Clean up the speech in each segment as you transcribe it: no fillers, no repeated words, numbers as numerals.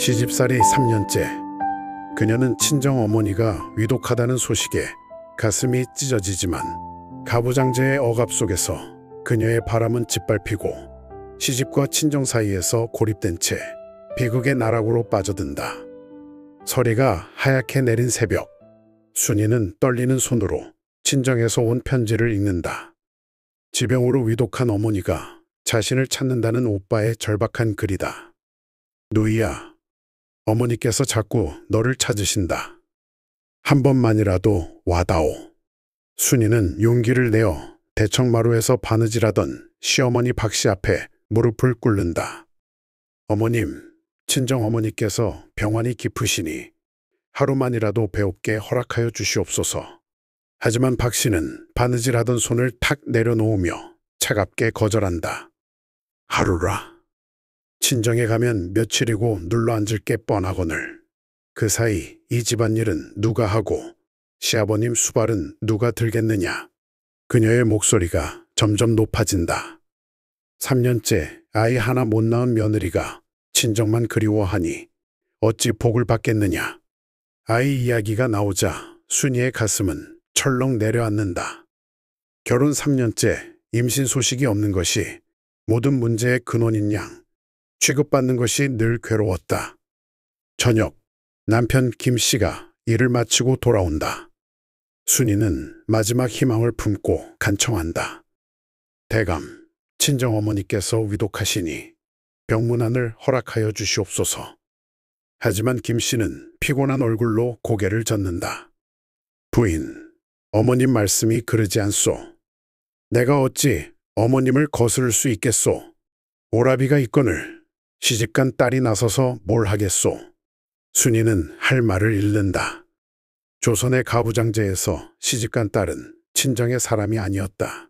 시집살이 3년째. 그녀는 친정어머니가 위독하다는 소식에 가슴이 찢어지지만 가부장제의 억압 속에서 그녀의 바람은 짓밟히고 시집과 친정 사이에서 고립된 채 비극의 나락으로 빠져든다. 서리가 하얗게 내린 새벽, 순이는 떨리는 손으로 친정에서 온 편지를 읽는다. 지병으로 위독한 어머니가 자신을 찾는다는 오빠의 절박한 글이다. 누이야, 어머니께서 자꾸 너를 찾으신다. 한 번만이라도 와다오. 순이는 용기를 내어 대청마루에서 바느질하던 시어머니 박씨 앞에 무릎을 꿇는다. 어머님, 친정어머니께서 병환이 깊으시니 하루만이라도 배웁게 허락하여 주시옵소서. 하지만 박씨는 바느질하던 손을 탁 내려놓으며 차갑게 거절한다. 하루라. 친정에 가면 며칠이고 눌러앉을 게 뻔하거늘. 그 사이 이 집안일은 누가 하고 시아버님 수발은 누가 들겠느냐. 그녀의 목소리가 점점 높아진다. 3년째 아이 하나 못 낳은 며느리가 친정만 그리워하니 어찌 복을 받겠느냐. 아이 이야기가 나오자 순이의 가슴은 철렁 내려앉는다. 결혼 3년째 임신 소식이 없는 것이 모든 문제의 근원인 양 취급받는 것이 늘 괴로웠다. 저녁, 남편 김 씨가 일을 마치고 돌아온다. 순이는 마지막 희망을 품고 간청한다. 대감, 친정어머니께서 위독하시니 병문안을 허락하여 주시옵소서. 하지만 김 씨는 피곤한 얼굴로 고개를 젓는다. 부인, 어머님 말씀이 그러지 않소. 내가 어찌 어머님을 거스를 수 있겠소. 오라비가 있거늘 시집간 딸이 나서서 뭘 하겠소. 순이는 할 말을 잃는다. 조선의 가부장제에서 시집간 딸은 친정의 사람이 아니었다.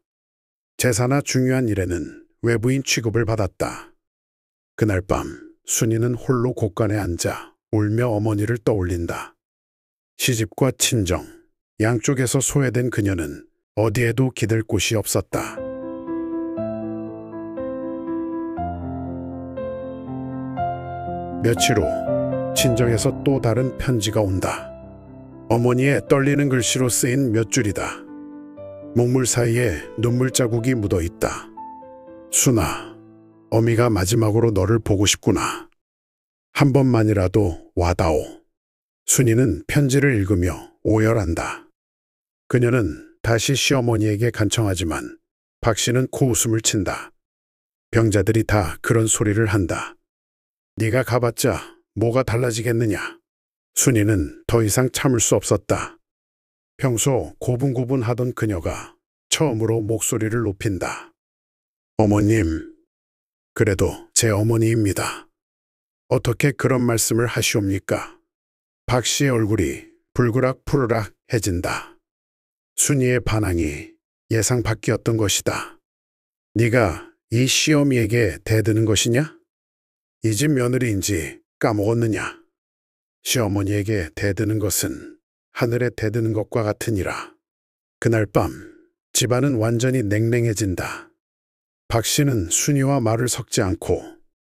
제사나 중요한 일에는 외부인 취급을 받았다. 그날 밤 순이는 홀로 곳간에 앉아 울며 어머니를 떠올린다. 시집과 친정, 양쪽에서 소외된 그녀는 어디에도 기댈 곳이 없었다. 며칠 후 친정에서 또 다른 편지가 온다. 어머니의 떨리는 글씨로 쓰인 몇 줄이다. 목물 사이에 눈물 자국이 묻어 있다. 순아, 어미가 마지막으로 너를 보고 싶구나. 한 번만이라도 와다오. 순이는 편지를 읽으며 오열한다. 그녀는 다시 시어머니에게 간청하지만 박씨는 코웃음을 친다. 병자들이 다 그런 소리를 한다. 네가 가봤자 뭐가 달라지겠느냐. 순이는 더 이상 참을 수 없었다. 평소 고분고분하던 그녀가 처음으로 목소리를 높인다. 어머님, 그래도 제 어머니입니다. 어떻게 그런 말씀을 하시옵니까? 박씨의 얼굴이 불그락 푸르락해진다. 순이의 반항이 예상 밖이었던 것이다. 네가 이 시어미에게 대드는 것이냐? 이 집 며느리인지 까먹었느냐? 시어머니에게 대드는 것은 하늘에 대드는 것과 같으니라. 그날 밤 집안은 완전히 냉랭해진다. 박씨는 순이와 말을 섞지 않고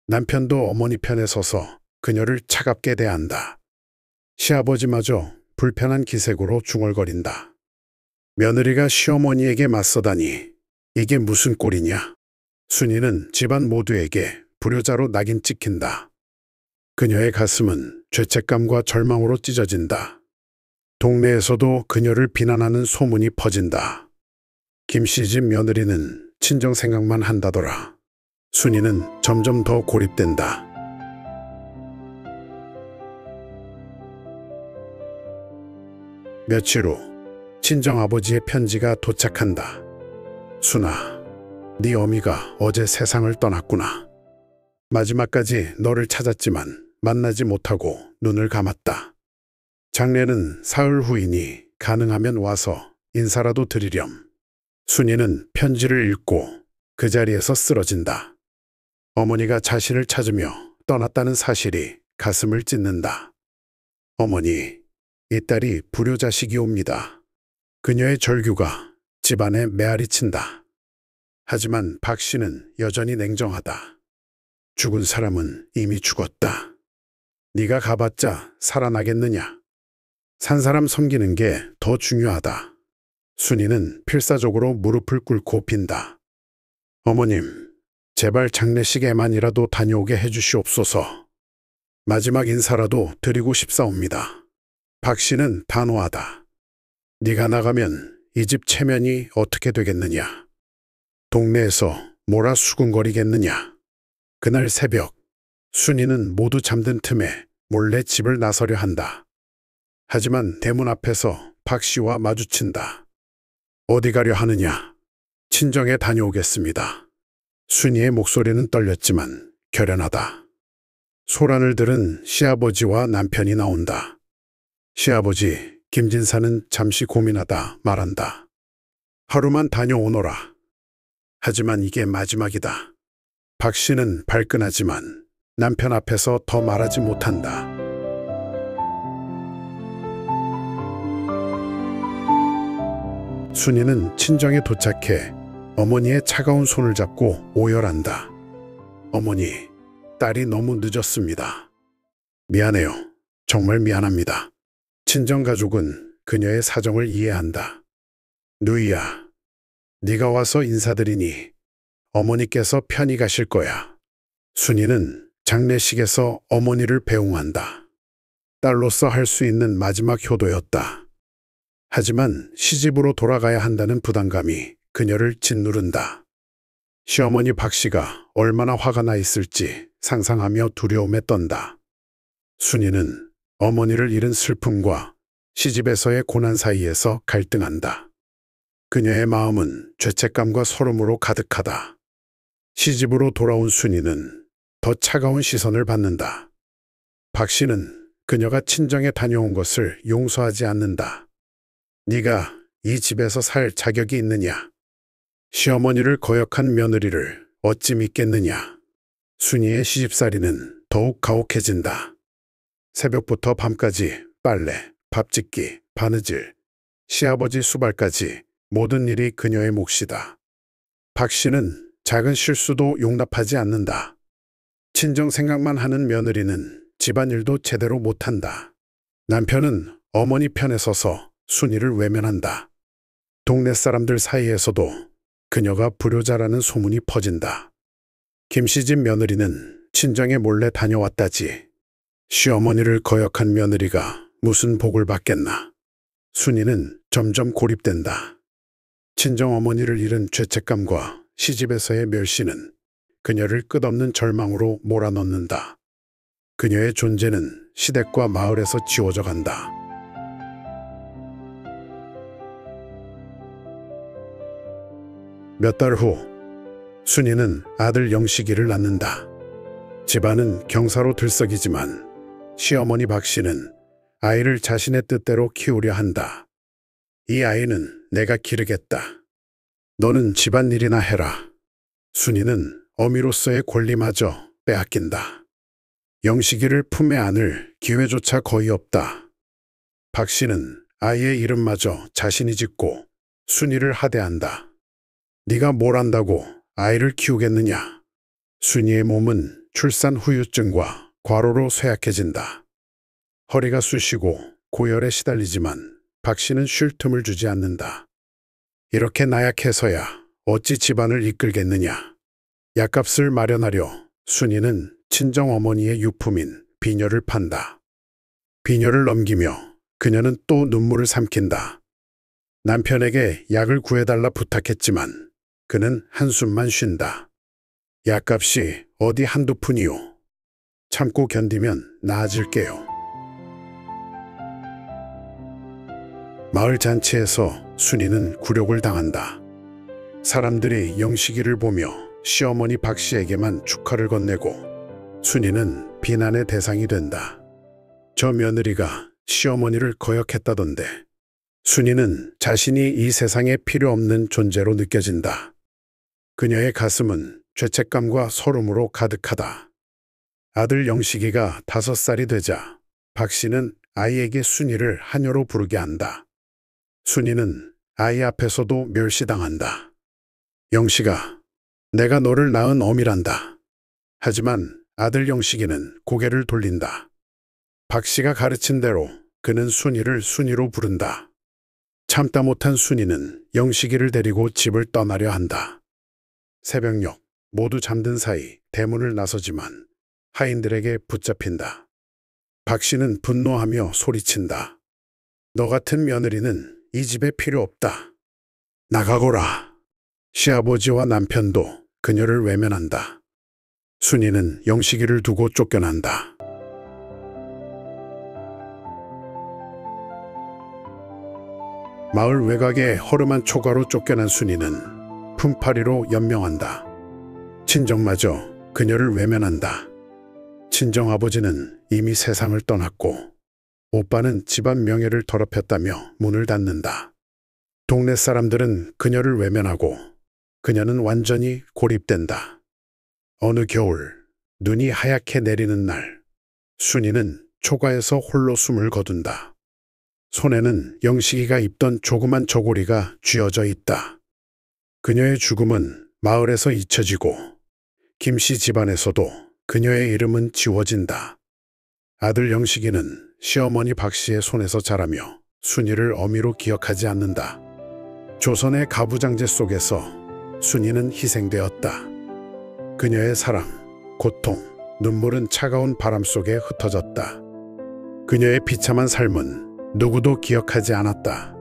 남편도 어머니 편에 서서 그녀를 차갑게 대한다. 시아버지마저 불편한 기색으로 중얼거린다. 며느리가 시어머니에게 맞서다니 이게 무슨 꼴이냐. 순이는 집안 모두에게 불효자로 낙인 찍힌다. 그녀의 가슴은 죄책감과 절망으로 찢어진다. 동네에서도 그녀를 비난하는 소문이 퍼진다. 김씨 집 며느리는 친정 생각만 한다더라. 순이는 점점 더 고립된다. 며칠 후 친정아버지의 편지가 도착한다. 순아, 네 어미가 어제 세상을 떠났구나. 마지막까지 너를 찾았지만 만나지 못하고 눈을 감았다. 장례는 사흘 후이니 가능하면 와서 인사라도 드리렴. 순이는 편지를 읽고 그 자리에서 쓰러진다. 어머니가 자신을 찾으며 떠났다는 사실이 가슴을 찢는다. 어머니, 이 딸이 불효자식이옵니다. 그녀의 절규가 집안에 메아리 친다. 하지만 박씨는 여전히 냉정하다. 죽은 사람은 이미 죽었다. 네가 가봤자 살아나겠느냐. 산 사람 섬기는 게 더 중요하다. 순이는 필사적으로 무릎을 꿇고 빈다. 어머님, 제발 장례식에만이라도 다녀오게 해주시옵소서. 마지막 인사라도 드리고 싶사옵니다. 박 씨는 단호하다. 네가 나가면 이 집 체면이 어떻게 되겠느냐. 동네에서 뭐라 수군거리겠느냐. 그날 새벽, 순이는 모두 잠든 틈에 몰래 집을 나서려 한다. 하지만 대문 앞에서 박 씨와 마주친다. 어디 가려 하느냐. 친정에 다녀오겠습니다. 순이의 목소리는 떨렸지만 결연하다. 소란을 들은 시아버지와 남편이 나온다. 시아버지 김진사는 잠시 고민하다 말한다. 하루만 다녀오너라. 하지만 이게 마지막이다. 박 씨는 발끈하지만 남편 앞에서 더 말하지 못한다. 순이는 친정에 도착해 어머니의 차가운 손을 잡고 오열한다. 어머니, 딸이 너무 늦었습니다. 미안해요. 정말 미안합니다. 친정 가족은 그녀의 사정을 이해한다. 누이야, 네가 와서 인사드리니 어머니께서 편히 가실 거야. 순이는 장례식에서 어머니를 배웅한다. 딸로서 할 수 있는 마지막 효도였다. 하지만 시집으로 돌아가야 한다는 부담감이 그녀를 짓누른다. 시어머니 박 씨가 얼마나 화가 나 있을지 상상하며 두려움에 떤다. 순이는 어머니를 잃은 슬픔과 시집에서의 고난 사이에서 갈등한다. 그녀의 마음은 죄책감과 서름으로 가득하다. 시집으로 돌아온 순이는 더 차가운 시선을 받는다. 박 씨는 그녀가 친정에 다녀온 것을 용서하지 않는다. 네가 이 집에서 살 자격이 있느냐? 시어머니를 거역한 며느리를 어찌 믿겠느냐? 순이의 시집살이는 더욱 가혹해진다. 새벽부터 밤까지 빨래, 밥 짓기, 바느질, 시아버지 수발까지 모든 일이 그녀의 몫이다. 박 씨는 작은 실수도 용납하지 않는다. 친정 생각만 하는 며느리는 집안일도 제대로 못한다. 남편은 어머니 편에 서서 순이를 외면한다. 동네 사람들 사이에서도 그녀가 불효자라는 소문이 퍼진다. 김씨집 며느리는 친정에 몰래 다녀왔다지. 시어머니를 거역한 며느리가 무슨 복을 받겠나. 순이는 점점 고립된다. 친정 어머니를 잃은 죄책감과 시집에서의 멸시는 그녀를 끝없는 절망으로 몰아넣는다. 그녀의 존재는 시댁과 마을에서 지워져 간다. 몇 달 후, 순이는 아들 영식이를 낳는다. 집안은 경사로 들썩이지만 시어머니 박 씨는 아이를 자신의 뜻대로 키우려 한다. 이 아이는 내가 기르겠다. 너는 집안일이나 해라. 순이는 어미로서의 권리마저 빼앗긴다. 영식이를 품에 안을 기회조차 거의 없다. 박 씨는 아이의 이름마저 자신이 짓고 순이를 하대한다. 네가 뭘 안다고 아이를 키우겠느냐. 순이의 몸은 출산 후유증과 과로로 쇠약해진다. 허리가 쑤시고 고열에 시달리지만 박 씨는 쉴 틈을 주지 않는다. 이렇게 나약해서야 어찌 집안을 이끌겠느냐. 약값을 마련하려 순이는 친정어머니의 유품인 비녀를 판다. 비녀를 넘기며 그녀는 또 눈물을 삼킨다. 남편에게 약을 구해달라 부탁했지만 그는 한숨만 쉰다. 약값이 어디 한두 푼이요. 참고 견디면 나아질게요. 마을 잔치에서 순이는 굴욕을 당한다. 사람들이 영식이를 보며 시어머니 박 씨에게만 축하를 건네고 순이는 비난의 대상이 된다. 저 며느리가 시어머니를 거역했다던데. 순이는 자신이 이 세상에 필요 없는 존재로 느껴진다. 그녀의 가슴은 죄책감과 서름으로 가득하다. 아들 영식이가 5살이 되자 박 씨는 아이에게 순이를 하녀로 부르게 한다. 순이는 아이 앞에서도 멸시당한다. 영식아, 내가 너를 낳은 어미란다. 하지만 아들 영식이는 고개를 돌린다. 박 씨가 가르친 대로 그는 순이를 순이로 부른다. 참다 못한 순이는 영식이를 데리고 집을 떠나려 한다. 새벽녘 모두 잠든 사이 대문을 나서지만 하인들에게 붙잡힌다. 박 씨는 분노하며 소리친다. 너 같은 며느리는 이 집에 필요 없다. 나가거라. 시아버지와 남편도 그녀를 외면한다. 순이는 영식이를 두고 쫓겨난다. 마을 외곽의 허름한 초가로 쫓겨난 순이는 품팔이로 연명한다. 친정마저 그녀를 외면한다. 친정아버지는 이미 세상을 떠났고 오빠는 집안 명예를 더럽혔다며 문을 닫는다. 동네 사람들은 그녀를 외면하고 그녀는 완전히 고립된다. 어느 겨울 눈이 하얗게 내리는 날 순이는 초가에서 홀로 숨을 거둔다. 손에는 영식이가 입던 조그만 저고리가 쥐어져 있다. 그녀의 죽음은 마을에서 잊혀지고 김씨 집안에서도 그녀의 이름은 지워진다. 아들 영식이는 시어머니 박 씨의 손에서 자라며 순이를 어미로 기억하지 않는다. 조선의 가부장제 속에서 순이는 희생되었다. 그녀의 사랑, 고통, 눈물은 차가운 바람 속에 흩어졌다. 그녀의 비참한 삶은 누구도 기억하지 않았다.